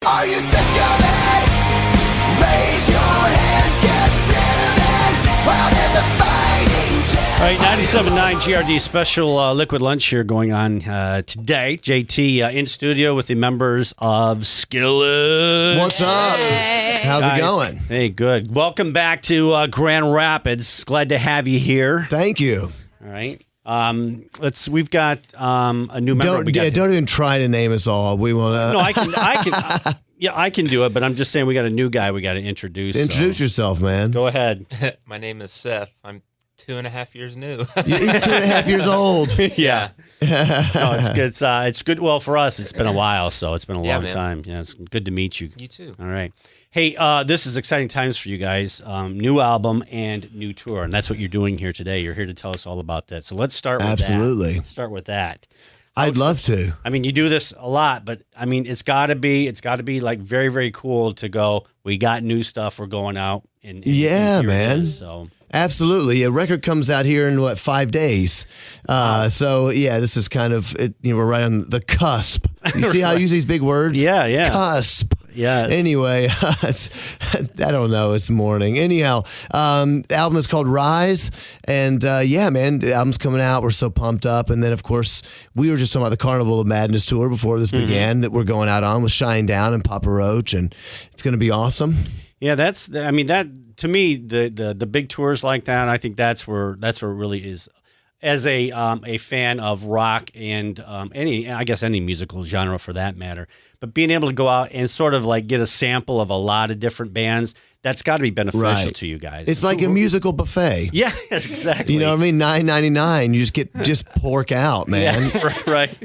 Are you sick of it? Raise your hands, get rid of it. Well, there's a fighting chance. All right, 97.9 GRD special Liquid Lunch here going on today. JT in studio with the members of Skillet. What's up? How's Guys, it going? Hey, good. Welcome back to Grand Rapids. Glad to have you here. Thank you. All right. We've got a new member. Don't even try to name us all. We want to. No, I can. Yeah, I can do it, but I'm just saying we got a new guy we got to introduce. Introduce yourself, man. Go ahead. My name is Seth. I'm 2.5 years new. He's 2.5 years old. Yeah. No, it's good. It's good. Well, for us, it's been a while, so it's been a long man. time. Yeah, it's good to meet you. You too. All right. Hey, this is exciting times for you guys. New album and new tour, and that's what you're doing here today. You're here to tell us all about that. So let's start with that. Absolutely. Let's start with that. I'd love to. I mean, you do this a lot, but I mean, it's got to be like very, very cool to go. We got new stuff. We're going out. And Yeah, here it man. is, so. Absolutely. A record comes out here in 5 days. So yeah, this is kind of it. We're right on the cusp. You see how I use these big words? Yeah. Cusp. Yeah. Anyway, I don't know. It's morning. Anyhow, the album is called Rise, and yeah, man, the album's coming out. We're so pumped up, and then of course we were just talking about the Carnival of Madness tour before this began that we're going out on with Shine Down and Papa Roach, and it's going to be awesome. Yeah, that to me the big tours like that. I think that's where it really is. As a fan of rock and any musical genre for that matter, but being able to go out and sort of like get a sample of a lot of different bands, that's got to be beneficial to you guys. It's like a musical buffet. Yeah, yes, exactly. You know what I mean? $9.99. You just get pork out, man. Yeah, right.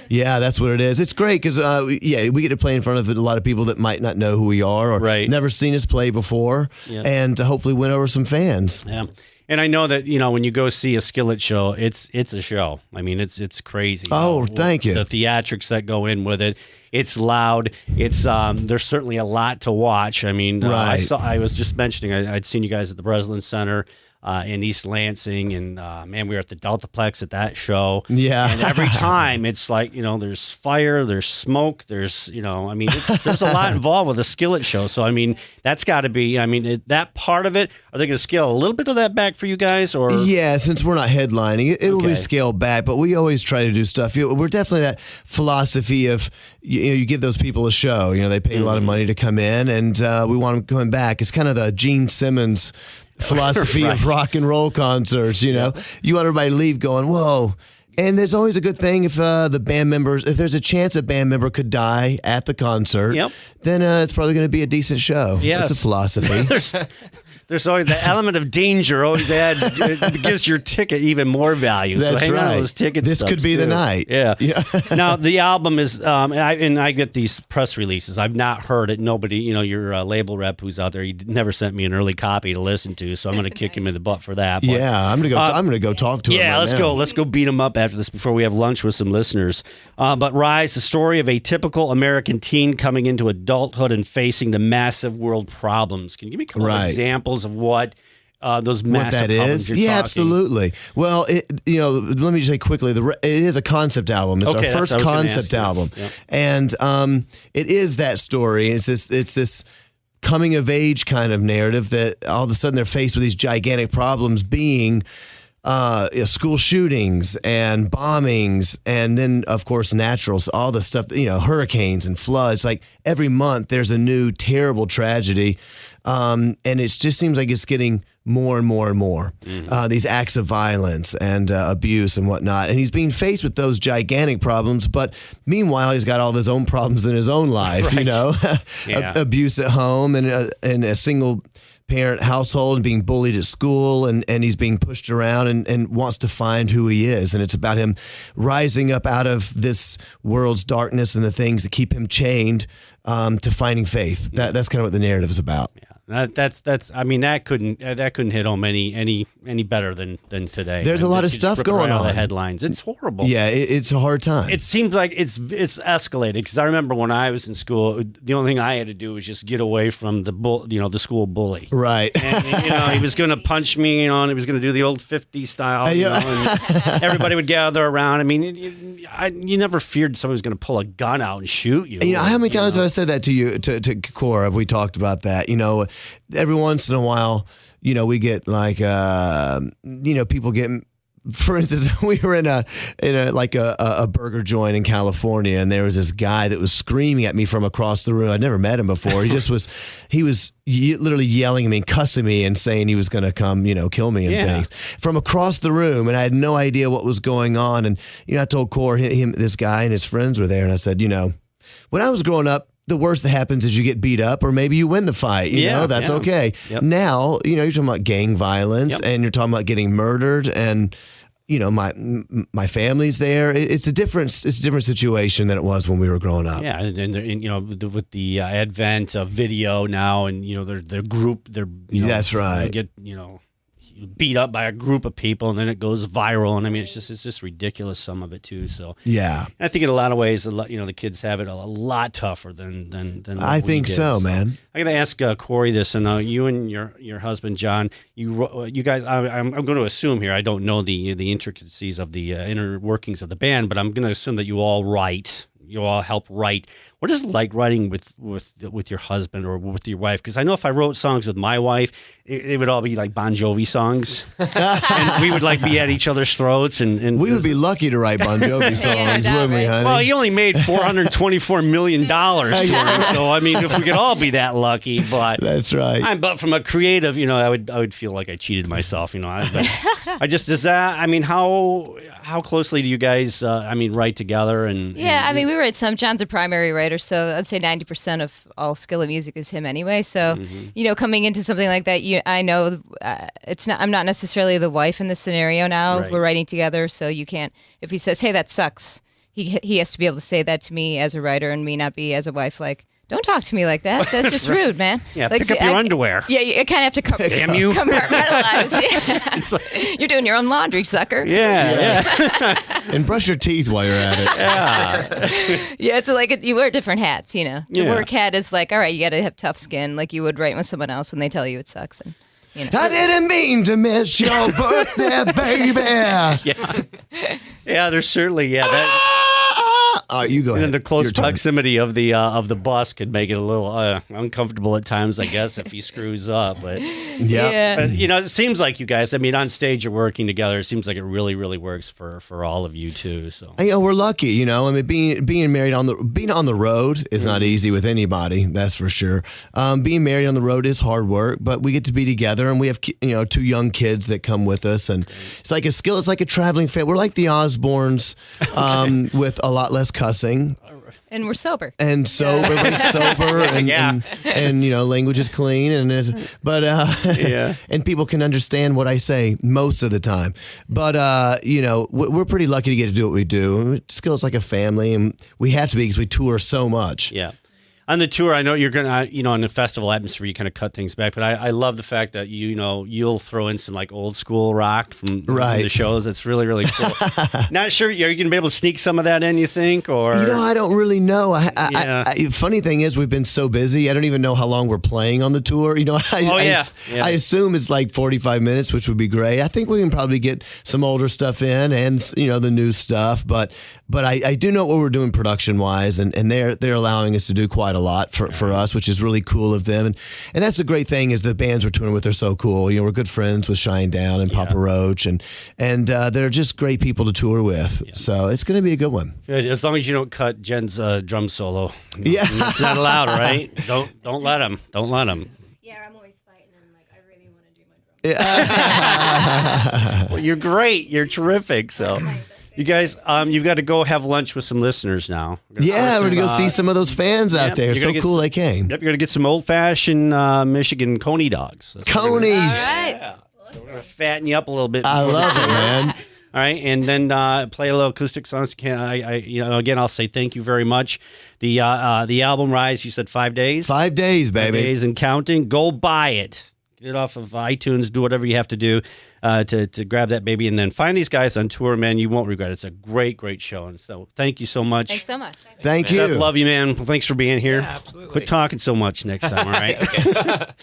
Yeah, that's what it is. It's great because we get to play in front of a lot of people that might not know who we are or never seen us play before, and to hopefully win over some fans. Yeah. And I know that, when you go see a Skillet show, it's a show. I mean, it's crazy. Oh, thank you. The theatrics that go in with it. It's loud. It's there's certainly a lot to watch. I mean, I was just mentioning I'd seen you guys at the Breslin Center in East Lansing, and man, we were at the Deltaplex at that show. Yeah. And every time it's like, there's fire, there's smoke, there's, there's a lot involved with a Skillet show. So, I mean, that's got to be, that part of it, are they going to scale a little bit of that back for you guys? Or yeah, since we're not headlining, it will be scaled back, but we always try to do stuff. We're definitely that philosophy of, you give those people a show. They paid a lot of money to come in, and we want them coming back. It's kind of the Gene Simmons philosophy of rock and roll concerts. You want everybody to leave going, whoa. And there's always a good thing if the band members, if there's a chance a band member could die at the concert, then it's probably going to be a decent show. Yes. That's a philosophy. There's always the element of danger always adds, it gives your ticket even more value. That's so hang right. on to those tickets. This could be the night. Yeah. Now, the album is, and I get these press releases. I've not heard it. Nobody, your label rep who's out there, he never sent me an early copy to listen to, so I'm going to kick him in the butt for that. But, I'm gonna go talk to him. Yeah, right let's now. go. Let's go beat him up after this before we have lunch with some listeners. But Rise, the story of a typical American teen coming into adulthood and facing the massive world problems. Can you give me a couple of examples of what those massive what that problems is? you're Yeah, talking? Absolutely. Well, let me just say quickly, it is a concept album. It's our first concept album, and it is that story. It's this coming of age kind of narrative that all of a sudden they're faced with these gigantic problems, being school shootings and bombings, and then of course naturals, all the stuff, hurricanes and floods. Like every month there's a new terrible tragedy, and it just seems like it's getting more and more and more, these acts of violence and abuse and whatnot. And he's being faced with those gigantic problems, but meanwhile, he's got all of his own problems in his own life, abuse at home and a single parent household and being bullied at school, and he's being pushed around and wants to find who he is. And it's about him rising up out of this world's darkness and the things that keep him chained to finding faith. That's kind of what the narrative is about. Yeah. That's. I mean, that couldn't hit home any better than today. There's a lot of stuff going on. The headlines. It's horrible. Yeah, it's a hard time. It seems like it's escalated because I remember when I was in school, the only thing I had to do was just get away from the school bully. Right. And, he was going to punch me, and he was going to do the old 50s style. And everybody would gather around. I mean, you never feared somebody was going to pull a gun out and shoot you. How many times have I said that to you, to Cora? Have we talked about that? Every once in a while, we get like, people get. For instance, we were in a burger joint in California, and there was this guy that was screaming at me from across the room. I'd never met him before. He was literally yelling at me, cussing me, and saying he was going to come, kill me and things from across the room. And I had no idea what was going on. And I told Core, this guy and his friends were there, and I said, when I was growing up, the worst that happens is you get beat up, or maybe you win the fight. That's okay. Yep. Now, you're talking about gang violence, and you're talking about getting murdered, and my family's there. It's a different situation than it was when we were growing up. Yeah, and with the advent of video now, and their group, that's right. Get beat up by a group of people, and then it goes viral. And I mean, it's just ridiculous, some of it too. So yeah, I think in a lot of ways, the kids have it a lot tougher than I think so, man. I got to ask Corey this, and you and your husband John, you guys, I'm going to assume here, I don't know the intricacies of the inner workings of the band, but I'm going to assume that you all help write. What is it like writing with your husband or with your wife? Because I know if I wrote songs with my wife, it would all be like Bon Jovi songs, and we would be at each other's throats. And we would be lucky to write Bon Jovi songs, wouldn't we, honey? Well, he only made $424 million touring, so I mean, if we could all be that lucky, but that's right. But from a creative, I would feel like I cheated myself, how closely do you guys, write together? We write some. John's a primary writer, so I'd say 90% of all Skillet music is him anyway. So, coming into something like that, I know I'm not necessarily the wife in this scenario now. Right. We're writing together, so you can't, if he says, hey, that sucks, he has to be able to say that to me as a writer and me not be as a wife don't talk to me like that. That's just rude, man. Yeah, pick up your underwear. Yeah, you kind of have to compartmentalize. You're doing your own laundry, sucker. Yeah. And brush your teeth while you're at it. Yeah, it's you wear different hats, The work hat is all right, you got to have tough skin, like you would write with someone else when they tell you it sucks. And I didn't mean to miss your birthday, baby. Yeah, there's certainly, you go ahead. And the close proximity of the boss could make it a little uncomfortable at times, I guess, if he screws up. But but, it seems like you guys, on stage you're working together. It seems like it really, really works for all of you too. So we're lucky. Being married being on the road is not easy with anybody. That's for sure. Being married on the road is hard work, but we get to be together, and we have 2 young kids that come with us, and it's like a skill. It's like a traveling family. We're like the Osbournes, with a lot less cussing. And we're sober. And everybody's sober, and language is clean, and people can understand what I say most of the time. But we're pretty lucky to get to do what we do. Skillet's like a family, and we have to be because we tour so much. Yeah. On the tour, I know you're gonna, in the festival atmosphere, you kind of cut things back. But I love the fact that you'll throw in some old school rock from the shows. It's really, really cool. Not sure, are you gonna be able to sneak some of that in? You think, or I don't really know. Funny thing is, we've been so busy. I don't even know how long we're playing on the tour. I assume it's like 45 minutes, which would be great. I think we can probably get some older stuff in, and the new stuff. But I do know what we're doing production wise, and they're allowing us to do quite a lot for us, which is really cool of them. And that's the great thing is the bands we're touring with are so cool. We're good friends with Shinedown and Papa Roach, and they're just great people to tour with. Yeah. So it's going to be a good one. Good. As long as you don't cut Jen's drum solo. It's not allowed, right? Don't let him. Don't let him. Yeah, I'm always fighting and I really want to do my drum. Well, you're great. You're terrific. So. You guys, you've got to go have lunch with some listeners now. We're going to go see some of those fans out there. It's so cool they came. Yep, you're going to get some old-fashioned Michigan coney dogs. Conies. All right. Yeah. So we're going to fatten you up a little bit. I love it, man. All right, and then play a little acoustic songs. Again, I'll say thank you very much. The album Rise, you said 5 days? 5 days, baby. 5 days and counting. Go buy it. Get it off of iTunes. Do whatever you have to do to grab that baby. And then find these guys on tour, man. You won't regret it. It's a great, great show. And so thank you so much. Thanks so much. Thank you. Seth, love you, man. Well, thanks for being here. Yeah, absolutely. Quit talking so much next time, all right?